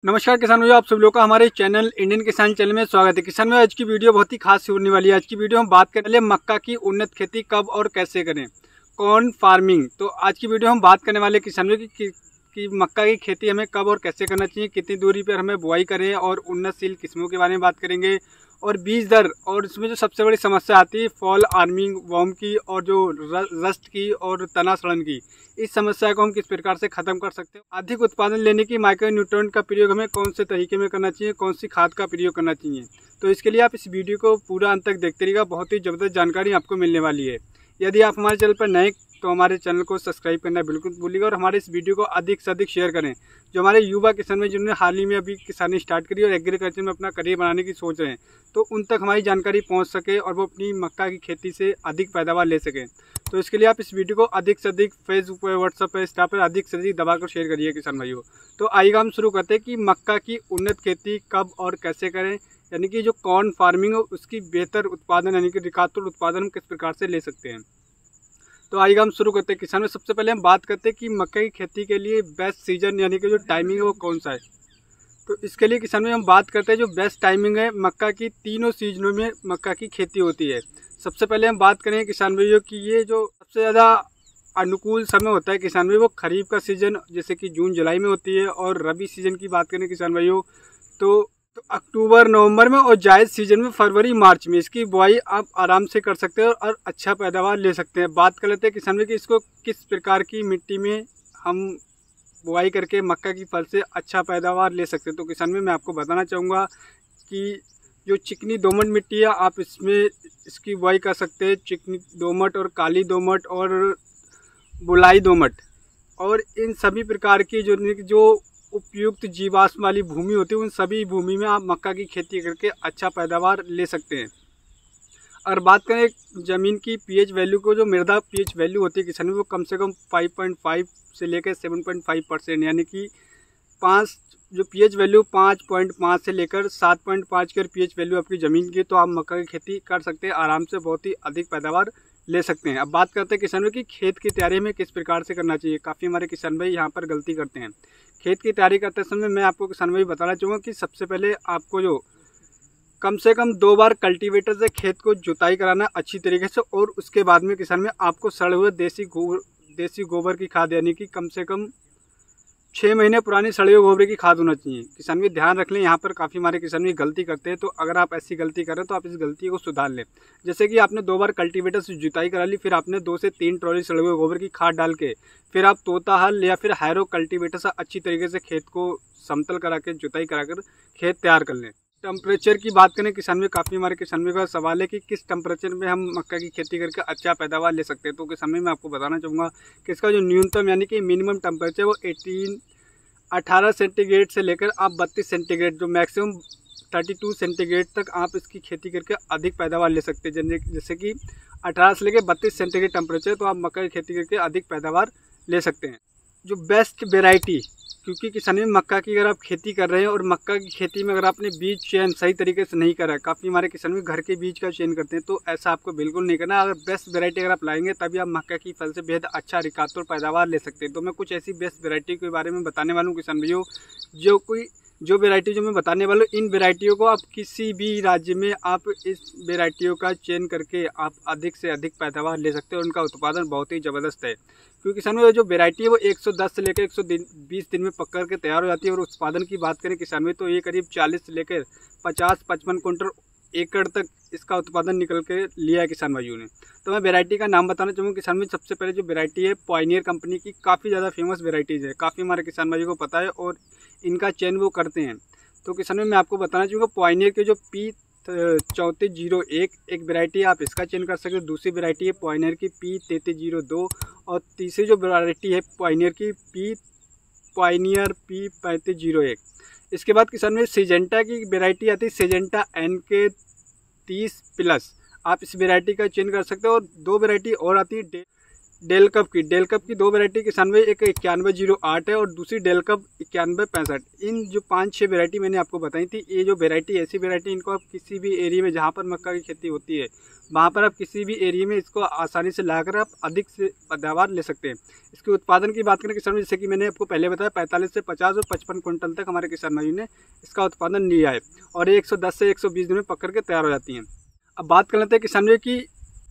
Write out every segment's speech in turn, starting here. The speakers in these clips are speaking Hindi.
नमस्कार किसान भाइयों, आप सभी लोगों का हमारे चैनल इंडियन किसान चैनल में स्वागत है। किसान भाई, आज की वीडियो बहुत ही खास होने वाली है। आज की वीडियो हम बात करने वाले मक्का की उन्नत खेती कब और कैसे करें, कॉर्न फार्मिंग। तो आज की वीडियो हम बात करने वाले किसान भाइयों कि मक्का की खेती हमें कब और कैसे करना चाहिए, कितनी दूरी पर हमें बुआई करें और उन्नतशील किस्मों के बारे में बात करेंगे और बीज दर। और इसमें जो सबसे बड़ी समस्या आती है फॉल आर्मिंग वर्म की और जो रस्ट की और तना सड़न की, इस समस्या को हम किस प्रकार से खत्म कर सकते हैं। अधिक उत्पादन लेने की माइक्रो न्यूट्रिएंट का प्रयोग हमें कौन से तरीके में करना चाहिए, कौन सी खाद का प्रयोग करना चाहिए। तो इसके लिए आप इस वीडियो को पूरा अंत तक देखते रहिएगा, बहुत ही ज़बरदस्त जानकारी आपको मिलने वाली है। यदि आप हमारे चैनल पर नए तो हमारे चैनल को सब्सक्राइब करना बिल्कुल भूलिएगा और हमारे इस वीडियो को अधिक से अधिक शेयर करें। जो हमारे युवा किसान हैं जिन्होंने हाल ही में अभी किसानी स्टार्ट करी और एग्रीकल्चर में अपना करियर बनाने की सोच रहे हैं, तो उन तक हमारी जानकारी पहुंच सके और वो अपनी मक्का की खेती से अधिक पैदावार ले सकें। तो इसके लिए आप इस वीडियो को अधिक से अधिक फेसबुक पर, व्हाट्सएप पर, इंस्टा पर अधिक से अधिक दबाकर शेयर करिए किसान भाइयों। तो आइए हम शुरू करते हैं कि मक्का की उन्नत खेती कब और कैसे करें, यानी कि जो कॉर्न फार्मिंग हो उसकी बेहतर उत्पादन यानी कि रिकार्ड उत्पादन हम किस प्रकार से ले सकते हैं। तो आइए हम शुरू करते हैं किसान में। सबसे पहले हम बात करते हैं कि मक्का की खेती के लिए बेस्ट सीजन यानी कि जो टाइमिंग है वो कौन सा है। तो इसके लिए किसान में हम बात करते हैं जो बेस्ट टाइमिंग है मक्का की, तीनों सीजनों में मक्का की खेती होती है। सबसे पहले हम बात करें किसान भाइयों की ये जो सबसे ज़्यादा अनुकूल समय होता है किसान भाई, वो खरीफ का सीजन जैसे कि जून जुलाई में होती है। और रबी सीजन की बात करें किसान भाइयों तो अक्टूबर नवंबर में, और जायद सीजन में फरवरी मार्च में इसकी बुआई आप आराम से कर सकते हैं और अच्छा पैदावार ले सकते हैं। बात कर लेते हैं किसान भाई कि इसको किस प्रकार की मिट्टी में हम बुआई करके मक्का की फल से अच्छा पैदावार ले सकते हैं। तो किसान भाई मैं आपको बताना चाहूँगा कि जो चिकनी दोमट मिट्टी है आप इसमें इसकी बुआई कर सकते हैं। चिकनी दोमट और काली दोमट और बुलाई दोमट, और इन सभी प्रकार की जो उपयुक्त जीवाश्म वाली भूमि होती है उन सभी भूमि में आप मक्का की खेती करके अच्छा पैदावार ले सकते हैं। और बात करें ज़मीन की पीएच वैल्यू को, जो मृदा पीएच वैल्यू होती है किसान वो कम से कम 5.5 से लेकर 7.5%, यानी कि 5 जो पीएच वैल्यू 5.5 से लेकर 7.5 की पीएच वैल्यू आपकी ज़मीन की, तो आप मक्का की खेती कर सकते हैं आराम से, बहुत ही अधिक पैदावार ले सकते हैं। अब बात करते हैं किसान भाई की खेत की तैयारी में किस प्रकार से करना चाहिए। काफ़ी हमारे किसान भाई यहाँ पर गलती करते हैं। खेत की तैयारी करते समय मैं आपको किसान भाई बताना चाहूँगा कि सबसे पहले आपको जो कम से कम 2 बार कल्टीवेटर से खेत को जुताई कराना अच्छी तरीके से, और उसके बाद में किसान में आपको सड़े हुए देसी गोबर की खाद यानी कि कम से कम 6 महीने पुरानी सड़े हुए गोबर की खाद होना चाहिए। किसान भी ध्यान रख लें, यहाँ पर काफ़ी हमारे किसान भी गलती करते हैं। तो अगर आप ऐसी गलती करें तो आप इस गलती को सुधार लें। जैसे कि आपने 2 बार कल्टीवेटर से जुताई करा ली, फिर आपने 2 से 3 ट्रॉली सड़े हुए गोबर की खाद डाल के फिर आप तोता हल या फिर हैरो कल्टीवेटर से अच्छी तरीके से खेत को समतल करा के जुताई कराकर खेत तैयार कर लें। टेम्परेचर की बात करें किसान में, काफ़ी हमारे किसान में का सवाल है कि किस टेम्परेचर में हम मक्का की खेती करके अच्छा पैदावार ले सकते हैं। तो किसान में मैं आपको बताना चाहूँगा कि इसका जो न्यूनतम यानी कि मिनिमम टेम्परेचर वो 18 सेंटीग्रेड से लेकर आप 32 सेंटीग्रेड, जो मैक्सिमम 32 सेंटीग्रेड तक आप इसकी खेती करके अधिक पैदावार ले सकते हैं। जैसे कि 18 से लेकर 32 सेंटीग्रेड टेम्परेचर, तो आप मक्का की खेती करके अधिक पैदावार ले सकते हैं। जो बेस्ट वेराइटी, क्योंकि किसान में मक्का की अगर आप खेती कर रहे हैं और मक्का की खेती में अगर आपने बीज चयन सही तरीके से नहीं करा है, काफ़ी हमारे किसान में घर के बीज का चयन करते हैं, तो ऐसा आपको बिल्कुल नहीं करना। अगर बेस्ट वेराइटी अगर आप लाएंगे तभी आप मक्का की फल से बेहद अच्छा रिकार्ड और पैदावार ले सकते हैं। तो मैं कुछ ऐसी बेस्ट वेराइटी के बारे में बताने वाला हूँ किसान भैया, जो वेराइटी जो मैं बताने वाला हूँ, इन वेराइटियों को आप किसी भी राज्य में आप इस वेराइटियों का चयन करके आप अधिक से अधिक पैदावार ले सकते हैं और उनका उत्पादन बहुत ही ज़बरदस्त है। क्योंकि किसान में जो वेराइटी है वो 110 से लेकर 120 दिन में पक कर तैयार हो जाती है। और उत्पादन की बात करें किसान में तो ये करीब 40 से लेकर 50-55 कुंटल एकड़ तक इसका उत्पादन निकल के लिया है किसान भाइयों ने। तो मैं वेराइटी का नाम बताना चाहूँगा किसान भाई। सबसे पहले जो वेराइटी है पायनियर कंपनी की, काफ़ी ज़्यादा फेमस वेराइटीज़ है, काफ़ी हमारे किसान भाइयों को पता है और इनका चयन वो करते हैं। तो किसान भाई मैं आपको बताना चाहूँगा पायनियर के जो P3401 एक वेराइटी आप इसका चयन कर सकते हो। दूसरी वेराइटी है पायनियर की P3302, और तीसरी जो वेराइटी है पायनियर की P3501। इसके बाद किसान में सिजेंटा की वेराइटी आती है, सिजेंटा NK30+, आप इस वेराइटी का चयन कर सकते हो। और 2 वेराइटी और आती है डेल कप की दो वैरायटी किसान भाई, एक 9108 है और दूसरी डेल कप 9165। इन जो 5-6 वैरायटी मैंने आपको बताई थी, ये जो वैरायटी ऐसी वैरायटी, इनको आप किसी भी एरिया में जहाँ पर मक्का की खेती होती है वहाँ पर आप किसी भी एरिया में इसको आसानी से लाकर आप अधिक से पैदावार ले सकते हैं। इसके उत्पादन की बात करें किसान भाई, जैसे कि मैंने आपको पहले बताया 45 से 50 और 55 क्विंटल तक हमारे किसान भाई ने इसका उत्पादन लिया है और ये 110 से 120 दिन में पक करके तैयार हो जाती हैं। अब बात कर लेते हैं किसान भाई की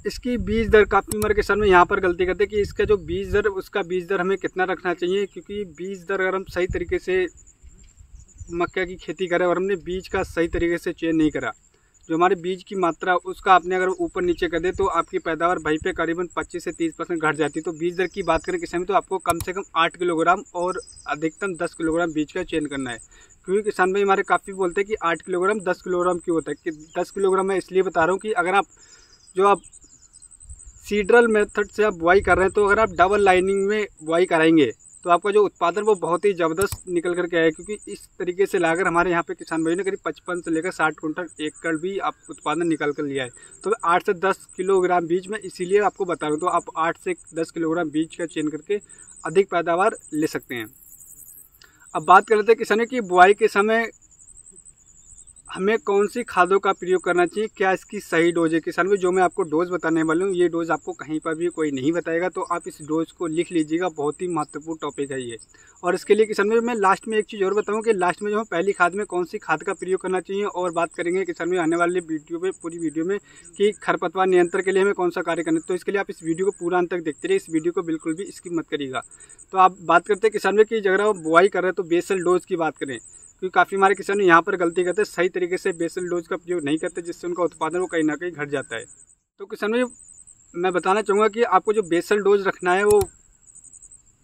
इसकी बीज दर। काफ़ी हमारे किसान में यहाँ पर गलती करते हैं कि इसका जो बीज दर, उसका बीज दर हमें कितना रखना चाहिए, क्योंकि बीज दर अगर हम सही तरीके से मक्का की खेती करें और हमने बीज का सही तरीके से चयन नहीं करा, जो हमारे बीज की मात्रा उसका आपने अगर ऊपर नीचे कर दे तो आपकी पैदावार वहीं पे करीबन 25 से 30% घट जाती है। तो बीज दर की बात करें किसान में, तो आपको कम से कम 8 किलोग्राम और अधिकतम 10 किलोग्राम बीज का चयन करना है। क्योंकि किसान भाई हमारे काफ़ी बोलते हैं कि 8 किलोग्राम 10 किलोग्राम क्यों होता है, कि 10 किलोग्राम मैं इसलिए बता रहा हूँ कि अगर आप सीडरल मेथड से आप बुआई कर रहे हैं, तो अगर आप डबल लाइनिंग में बुआई कराएंगे तो आपका जो उत्पादन वो बहुत ही ज़बरदस्त निकल करके आए। क्योंकि इस तरीके से लाकर हमारे यहाँ पे किसान भाई ने करीब 55 से लेकर 60 कुंटल एकड़ भी आप उत्पादन निकल कर लिया है। तो 8 से 10 किलोग्राम बीज में इसीलिए आपको बता रहा हूँ, तो आप 8 से 10 किलोग्राम बीज का चयन करके अधिक पैदावार ले सकते हैं। अब बात कर लेते हैं किसानों की बुआई के समय हमें कौन सी खादों का प्रयोग करना चाहिए, क्या इसकी सही डोज है। किसान भाई जो मैं आपको डोज बताने वाला हूँ, ये डोज आपको कहीं पर भी कोई नहीं बताएगा, तो आप इस डोज को लिख लीजिएगा, बहुत ही महत्वपूर्ण टॉपिक है ये। और इसके लिए किसान भाई मैं लास्ट में एक चीज़ और बताऊँ कि लास्ट में जो है पहली खाद में कौन सी खाद का प्रयोग करना चाहिए, और बात करेंगे किसान भाई आने वाले वीडियो में, पूरी वीडियो में, कि खरपतवार नियंत्रण के लिए हमें कौन सा कार्य करना है। तो इसके लिए आप इस वीडियो को पूरा अंत तक देखते रहिए, इस वीडियो को बिल्कुल भी स्किप मत करिएगा। तो आप बात करते हैं किसान भाई की अगर आप बुआई कर रहे हैं तो बेसल डोज की बात करें, क्योंकि काफ़ी हमारे किसान यहाँ पर गलती करते हैं, सही तरीके से बेसल डोज का प्रयोग नहीं करते, जिससे उनका उत्पादन वो कहीं ना कहीं घट जाता है। तो किसान भाई मैं बताना चाहूँगा कि आपको जो बेसल डोज रखना है वो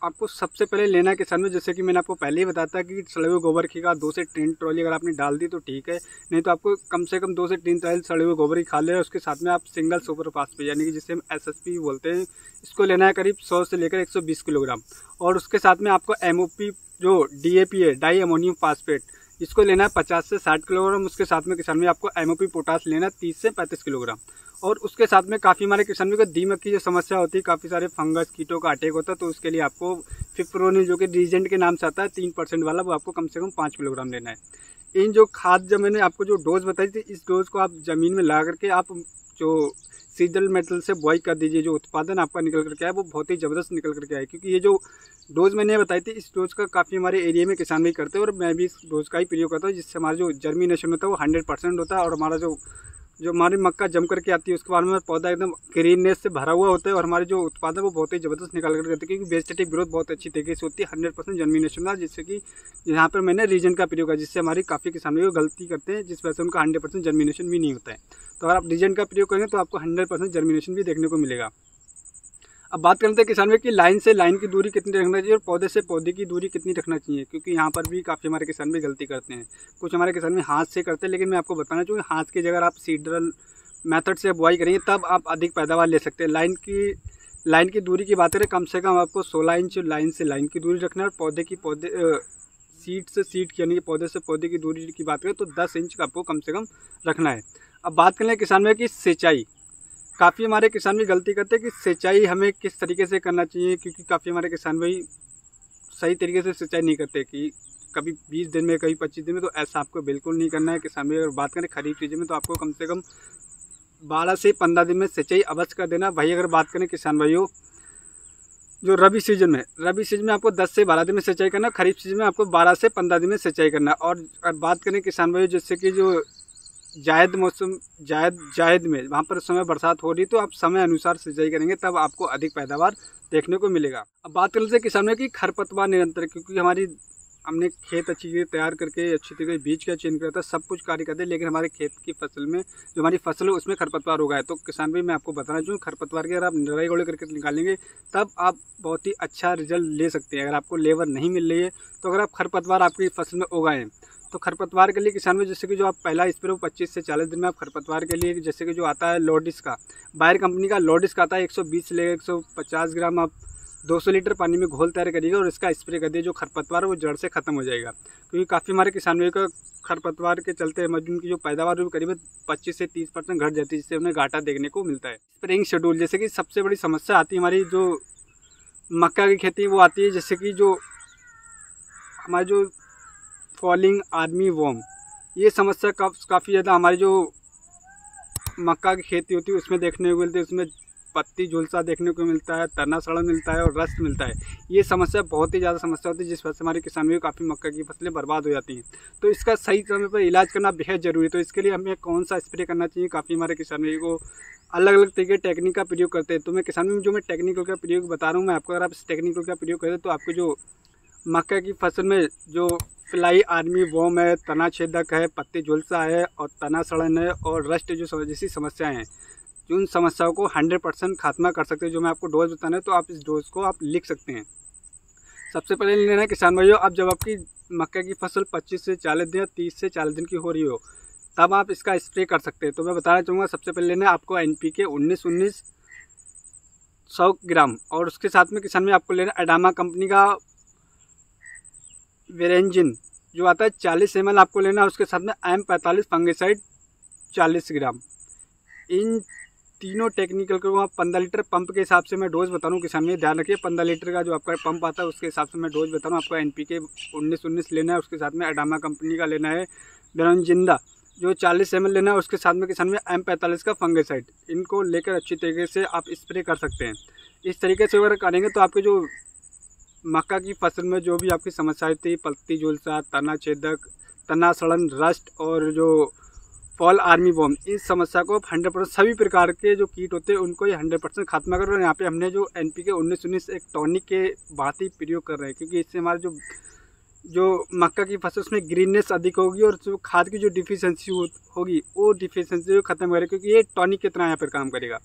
आपको सबसे पहले लेना है किसान भाई, जैसे कि मैंने आपको पहले ही बताया था कि सड़े हुए गोबर की खाद 2 से 3 ट्रॉली अगर आपने डाल दी तो ठीक है, नहीं तो आपको कम से कम 2 से 3 ट्रॉली सड़े हुए गोबर की खाद लेना है। उसके साथ में आप सिंगल सुपर फास्फेट यानी कि जिसे हम SSP बोलते हैं, इसको लेना है करीब 100 से लेकर 120 किलोग्राम। और उसके साथ में आपको MOP जो DAP है, डाई अमोनियम फास्फेट, इसको लेना है 50 से 60 किलोग्राम। उसके साथ में किसान में आपको MOP पोटास लेना है 30 से 35 किलोग्राम। और उसके साथ में काफ़ी हमारे किसान में को दीमक की जो समस्या होती है, काफ़ी सारे फंगस कीटों का अटैक होता है, तो उसके लिए आपको फिप्रोनिल जो कि रीजेंट के नाम से आता है 3% वाला, वो आपको कम से कम 5 किलोग्राम लेना है। इन जो खाद जब मैंने आपको जो डोज बताई थी, इस डोज को आप ज़मीन में ला करके आप जो सीडल मेटल से बुआई कर दीजिए, जो उत्पादन आपका निकल करके आए वो बहुत ही ज़बरदस्त निकल करके आए। क्योंकि ये जो डोज मैंने बताई थी, इस डोज का काफ़ी हमारे एरिया में किसान भी करते हैं और मैं भी इस डोज का ही प्रयोग करता हूँ, जिससे हमारा जो जर्मिनेशन होता है वो 100% होता है और हमारा जो हमारी मक्का जम करके आती है उसके बाद में पौधा एकदम ग्रीननेस से भरा हुआ होता है और हमारे जो उत्पादन वो बहुत ही ज़बरदस्त निकाल कर करते हैं, क्योंकि वेजिटेटिव ग्रोथ बहुत अच्छी तरीके से होती है, 100% जर्मिनेशन था, जिससे कि यहाँ पर मैंने रीजन का प्रयोग किया, जिससे हमारी काफ़ी किसान भी गलती करते हैं, जिस वजह से उनका 100% जर्मिनेशन भी नहीं होता है। तो अगर आप रीजन का प्रयोग करेंगे तो आपको 100% जर्मिनेशन भी देखने को मिलेगा। अब बात करते हैं किसान भाई की लाइन से लाइन की दूरी कितनी रखना चाहिए और पौधे से पौधे की दूरी कितनी रखना चाहिए, क्योंकि यहाँ पर भी काफ़ी हमारे किसान भी गलती करते हैं। कुछ हमारे किसान भी हाथ से करते हैं, लेकिन मैं आपको बताना चाहूँगा हाथ की जगह आप सीडरल मेथड से बुआई करेंगे तब आप अधिक पैदावार ले सकते हैं। लाइन की दूरी की बात करें, कम से कम आपको 16 इंच लाइन से लाइन की दूरी रखना है, और सीड से सीड की यानी कि पौधे से पौधे की दूरी की बात करें तो 10 इंच का आपको कम से कम रखना है। अब बात करें किसान भाई की सिंचाई, काफ़ी हमारे किसान भी गलती करते हैं कि सिंचाई हमें किस तरीके से करना चाहिए, क्योंकि काफ़ी हमारे किसान भाई सही तरीके से सिंचाई नहीं करते, कि कभी 20 दिन में कभी 25 दिन में, तो ऐसा आपको बिल्कुल नहीं करना है किसान भाई। अगर बात करें खरीफ सीजन में तो आपको कम से कम 12 से 15 दिन में सिंचाई अवश्य कर देना भाई। अगर बात करें किसान भाइयों जो रबी सीजन में आपको 10 से 12 दिन में सिंचाई करना, खरीफ सीजन में आपको 12 से 15 दिन में सिंचाई करना। और बात करें किसान भाइयों जैसे कि जो जायद में वहाँ पर समय बरसात हो रही, तो आप समय अनुसार सिंचाई करेंगे तब आपको अधिक पैदावार देखने को मिलेगा। अब बात कर लेते हैं किसानों की खरपतवार नियंत्रण, क्योंकि हमने खेत अच्छी तरह तैयार करके अच्छी तरह बीज का चयन किया था, सब कुछ कार्य करते हैं, लेकिन हमारे खेत की फसल में जो हमारी फसल है उसमें खरपतवार हो गया है। तो किसान भाई मैं आपको बताना चाहूँ, खरपतवार के अगर आप निराई गोड़े करके निकालेंगे तब आप बहुत ही अच्छा रिजल्ट ले सकते हैं। अगर आपको लेबर नहीं मिल रही है तो अगर आप खरपतवार आपकी फसल में उगाएं तो खरपतवार के लिए किसान भाई जैसे कि जो आप पहला स्प्रे 25 से 40 दिन में आप खरपतवार के लिए जैसे कि जो आता है लोडिस का, बायर कंपनी का लोडिस का आता है 120 से 150 ग्राम आप 200 लीटर पानी में घोल तैयार करिएगा और इसका स्प्रे कर दिए, जो खरपतवार है वो जड़ से खत्म हो जाएगा। क्योंकि काफ़ी हमारे किसानों का खरपतवार के चलते मजदूर की जो पैदावार है करीब 25 से 30% घट जाती है, जिससे उन्हें घाटा देखने को मिलता है। स्प्रेइंग शेड्यूल जैसे कि सबसे बड़ी समस्या आती है हमारी जो मक्का की खेती वो आती है, जैसे कि जो हमारे जो फॉलिंग आर्मी वॉर्म, ये समस्या काफ़ी ज़्यादा हमारी जो मक्का की खेती होती है उसमें देखने को मिलती है। उसमें पत्ती झुलसा देखने को मिलता है, तना सड़न मिलता है और रस्ट मिलता है। ये समस्या बहुत ही ज़्यादा समस्या होती है, जिस वजह से हमारे किसानों की काफ़ी मक्का की फसलें बर्बाद हो जाती हैं। तो इसका सही समय पर इलाज करना बेहद ज़रूरी है। तो इसके लिए हमें कौन सा स्प्रे करना चाहिए, काफ़ी हमारे किसानों को अलग अलग तरीके टेक्निक का प्रयोग करते हैं। तो मैं किसानों में जो मैं टेक्निकल का प्रयोग बता रहा हूँ, मैं आपको अगर आप इस टेक्निकल का प्रयोग करें तो आपको जो मक्का की फसल में जो फ्लाई आर्मी वॉर्म है, तना छेदक है, पत्ती झुलसा है और तना सड़न है और रस्ट जो जैसी समस्याएं हैं, उन समस्याओं को 100% खात्मा कर सकते हैं। जो मैं आपको डोज बताना है तो आप इस डोज को आप लिख सकते हैं। सबसे पहले लेना है किसान भाइयों, अब जब आपकी मक्का की फसल 25 से 40 दिन या 30 से 40 दिन की हो रही हो, तब आप इसका स्प्रे कर सकते हैं। तो मैं बताना चाहूँगा, सबसे पहले लेना है आपको NPK 19-19 100 ग्राम, और उसके साथ में किसान में आपको लेना एडामा कंपनी का वेरेंजिन जो आता है 40 ml आपको लेना है। उसके साथ में M45 फंगिसाइड 40 ग्राम। इन तीनों टेक्निकल को आप 15 लीटर पंप के हिसाब से मैं डोज बता रहा हूँ। किसान में ध्यान रखिए, 15 लीटर का जो आपका पंप आता है उसके हिसाब से मैं डोज बता रहा हूँ। आपको NPK 19-19 लेना है, उसके साथ में एडामा कंपनी का लेना है वेरेंजिन जो 40 ml लेना है। उसके साथ में किसान में M45 का फंगिसाइड, इनको लेकर अच्छी तरीके से आप स्प्रे कर सकते हैं। इस तरीके से अगर करेंगे तो आपके जो मक्का की फसल में जो भी आपकी समस्याएं थी, पत्ती झुलसा, तना छेदक, तना सड़न, रस्ट और जो फॉल आर्मी वॉर्म, इस समस्या को 100% सभी प्रकार के जो कीट होते हैं उनको ये 100% खात्मा कर रहे हैं। यहाँ पे हमने जो NPK 19-19 एक टॉनिक के भांति प्रयोग कर रहे हैं, क्योंकि इससे हमारे जो मक्का की फसल उसमें ग्रीननेस अधिक होगी और जो खाद की जो डिफिशियंसी होगी वो डिफिशियंसी खत्म करेगी, क्योंकि ये टॉनिक की तरह यहाँ पर काम करेगा।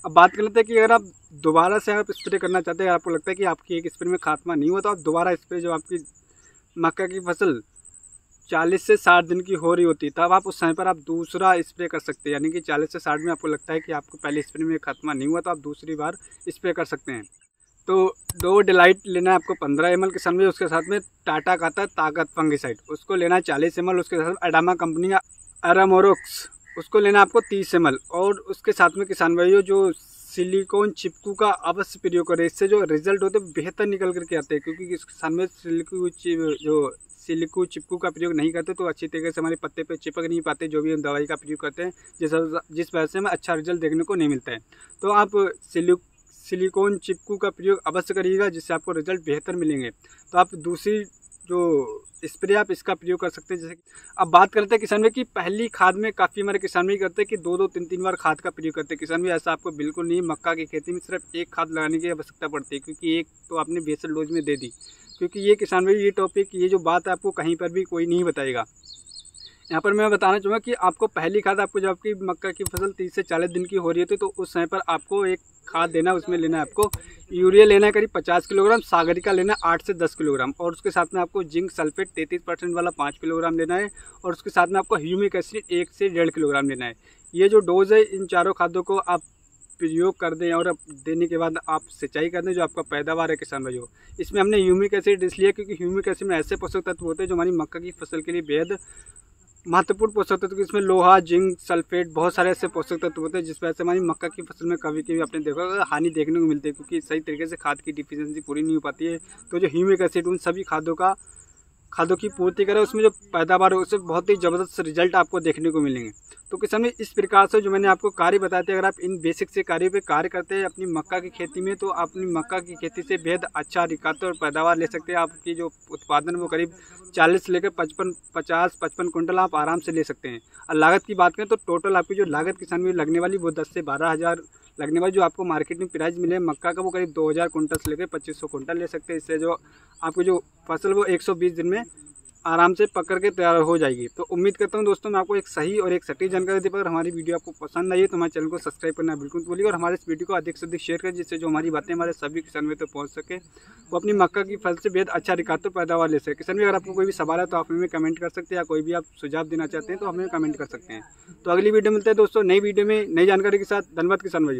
अब बात कर लेते हैं कि अगर आप दोबारा से आप स्प्रे करना चाहते हैं, आपको लगता है कि आपकी एक स्प्रे में खात्मा नहीं हुआ, तो आप दोबारा स्प्रे, जब आपकी मक्का की फसल 40 से 60 दिन की हो रही होती है तब आप उस समय पर आप दूसरा स्प्रे कर सकते हैं। यानी कि 40 से 60 में आपको लगता है कि आपको पहले स्प्रे में खात्मा नहीं हुआ तो आप दूसरी बार स्प्रे कर सकते हैं। तो डो डिलाइट लेना है आपको 15 ml किसान में। उसके साथ में टाटा का आता है ताकत फंगिसाइड, उसको लेना है 40 ml। उसके साथ एडामा कंपनी का एरामोरोक्स, उसको लेना आपको 30 ml। और उसके साथ में किसान भाइयों जो सिलिकॉन चिपकू का अवश्य प्रयोग करें, इससे जो रिजल्ट होते हैं बेहतर निकल करके आते हैं। क्योंकि इस किसान में सिलिकू चिपकू का प्रयोग नहीं करते तो अच्छी तरीके से हमारे पत्ते पे चिपक नहीं पाते, जो भी हम दवाई का प्रयोग करते हैं, जिस वजह से हमें अच्छा रिजल्ट देखने को नहीं मिलता है। तो आप सिलिकॉन चिपकू का प्रयोग अवश्य करिएगा, जिससे आपको रिजल्ट बेहतर मिलेंगे। तो आप दूसरी जो स्प्रे आप इसका प्रयोग कर सकते हैं। जैसे अब बात करते हैं किसान में कि पहली खाद में काफ़ी हमारे किसान भी करते हैं कि 2-2, 3-3 बार खाद का प्रयोग करते हैं। किसान भी ऐसा आपको बिल्कुल नहीं, मक्का की खेती में सिर्फ एक खाद लगाने की आवश्यकता पड़ती है, क्योंकि एक तो आपने बेसल डोज में दे दी। क्योंकि ये किसान भाई ये टॉपिक, ये जो बात है आपको कहीं पर भी कोई नहीं बताएगा। यहाँ पर मैं बताना चाहूँगा कि आपको पहली खाद, आपको जब आपकी मक्का की फसल 30 से 40 दिन की हो रही है तो उस समय पर आपको एक खाद देना, उसमें लेना है आपको यूरिया लेना है करीब 50 किलोग्राम, सागरिका लेना है 8 से 10 किलोग्राम, और उसके साथ में आपको जिंक सल्फेट 33% वाला 5 किलोग्राम लेना है, और उसके साथ में आपको ह्यूमिक एसिड 1 से 1.5 किलोग्राम लेना है। ये जो डोज है, इन चारों खादों को आप प्रयोग कर दें और देने के बाद आप सिंचाई कर दें। जो आपका पैदावार है किसान भाइयों, इसमें हमने ह्यूमिक एसिड इसलिए क्योंकि ह्यूमिक एसिड में ऐसे पोषक तत्व होते हैं जो हमारी मक्का की फसल के लिए बेहद महत्वपूर्ण पोषक तत्व, इसमें लोहा, जिंक, सल्फेट, बहुत सारे ऐसे पोषक तत्व होते हैं जिस वजह से हमारी मक्का की फसल में कभी कभी आपने देखा होगा हानि देखने को मिलती है, क्योंकि सही तरीके से खाद की डिफिशियंसी पूरी नहीं हो पाती है। तो जो ह्यूमिक एसिड उन सभी खादों की पूर्ति करें, उसमें जो पैदावार है उससे बहुत ही ज़बरदस्त रिजल्ट आपको देखने को मिलेंगे। तो किसान में इस प्रकार से जो मैंने आपको कार्य बताए थे, अगर आप इन बेसिक से कार्य पे कार्य करते हैं अपनी मक्का की खेती में, तो अपनी मक्का की खेती से बेहद अच्छा रिकाते और पैदावार ले सकते हैं। आपकी जो उत्पादन वो करीब 40 से लेकर 55 कुंटल आप आराम से ले सकते हैं। और लागत की बात करें तो टोटल आपकी जो लागत किसान में लगने वाली वो 10 से 12 हज़ार लगने वाली, जो आपको मार्केट में प्राइस मिले मक्का का वो करीब 2000 कुंटल से लेकर 2500 कुंटल ले सकते हैं। इससे जो आपकी जो फसल वो 120 दिन में आराम से पकड़ के तैयार हो जाएगी। तो उम्मीद करता हूँ दोस्तों मैं आपको एक सही और एक सटीक जानकारी दे पाऊँ। अगर हमारी वीडियो आपको पसंद आई है तो हमारे चैनल को सब्सक्राइब करना बिल्कुल मत भूलिए, और हमारे इस वीडियो को अधिक से अधिक शेयर करें, जिससे जो हमारी बातें हमारे सभी किसान तक पहुँच सके, वो अपनी मक्का की फसल से बेहद अच्छा रिकाते पैदावार ले सके। किसान भी अगर आपको कोई भी सवाल है तो आप हमें कमेंट कर सकते हैं, या कोई भी आप सुझाव देना चाहते हैं तो हमें कमेंट कर सकते हैं। तो अगली वीडियो मिलते हैं दोस्तों नई वीडियो में नई जानकारी के साथ। धन्यवाद किसान भाइयों।